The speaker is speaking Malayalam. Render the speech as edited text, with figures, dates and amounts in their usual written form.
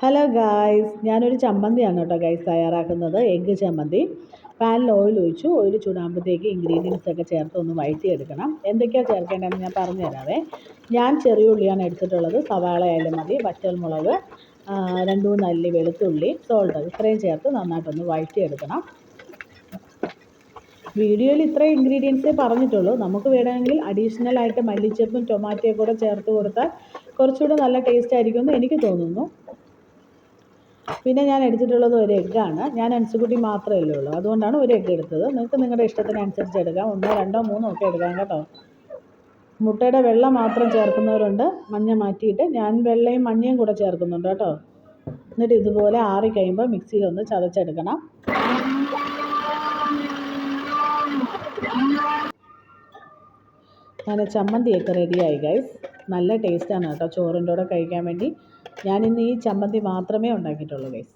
ഹലോ ഗായ്സ്, ഞാനൊരു ചമ്മന്തിയാണ് കേട്ടോ ഗൈസ് തയ്യാറാക്കുന്നത്. എഗ്ഗ് ചമ്മന്തി. പാനിൽ ഓയിൽ ഒഴിച്ചു. ഓയിൽ ചൂടാകുമ്പോഴത്തേക്ക് ഇൻഗ്രീഡിയൻസ് ഒക്കെ ചേർത്ത് ഒന്ന് വഴറ്റിയെടുക്കണം. എന്തൊക്കെയാണ് ചേർക്കേണ്ടതെന്ന് ഞാൻ പറഞ്ഞു തരാവേ. ഞാൻ ചെറിയ ഉള്ളിയാണ് എടുത്തിട്ടുള്ളത്. സവാള ആയാലും മതി, വറ്റൽമുളക്, 2-3 അല്ലി വെളുത്തുള്ളി, സോൾട്ട്, ഇത്രയും ചേർത്ത് നന്നായിട്ടൊന്ന് വഴറ്റിയെടുക്കണം. വീഡിയോയിൽ ഇത്ര ഇൻഗ്രീഡിയൻസേ പറഞ്ഞിട്ടുള്ളൂ. നമുക്ക് വേണമെങ്കിൽ അഡീഷണൽ ആയിട്ട് മല്ലിച്ചപ്പും ടൊമാറ്റോയും കൂടെ ചേർത്ത് കൊടുത്താൽ കുറച്ചുകൂടെ നല്ല ടേസ്റ്റ് ആയിരിക്കുമെന്ന് എനിക്ക് തോന്നുന്നു. പിന്നെ ഞാൻ എടുത്തിട്ടുള്ളത് ഒരു എഗ്ഗാണ്. ഞാൻ അൻസുകുട്ടി മാത്രമേ ഉള്ളൂ, അതുകൊണ്ടാണ് ഒരു എഗ്ഗ് എടുത്തത്. നിങ്ങൾക്ക് നിങ്ങളുടെ ഇഷ്ടത്തിനനുസരിച്ച് എടുക്കാം. 1, 2, 3 ഒക്കെ എടുക്കാം കേട്ടോ. മുട്ടയുടെ വെള്ള മാത്രം ചേർക്കുന്നവരുണ്ട്, മഞ്ഞ മാറ്റിയിട്ട്. ഞാൻ വെള്ളയും മഞ്ഞയും കൂടെ ചേർക്കുന്നുണ്ട് കേട്ടോ. എന്നിട്ട് ഇതുപോലെ ആറി കഴിയുമ്പോൾ മിക്സിയിലൊന്ന് ചതച്ചെടുക്കണം. അങ്ങനെ ചമ്മന്തിയൊക്കെ റെഡിയായി ഗൈസ്. നല്ല ടേസ്റ്റാണ് കേട്ടോ ചോറിൻ്റെ കൂടെ കഴിക്കാൻ വേണ്ടി. ഞാനിന്ന് ഈ ചമ്മന്തി മാത്രമേ ഉണ്ടാക്കിയിട്ടുള്ളൂ ഗൈസ്.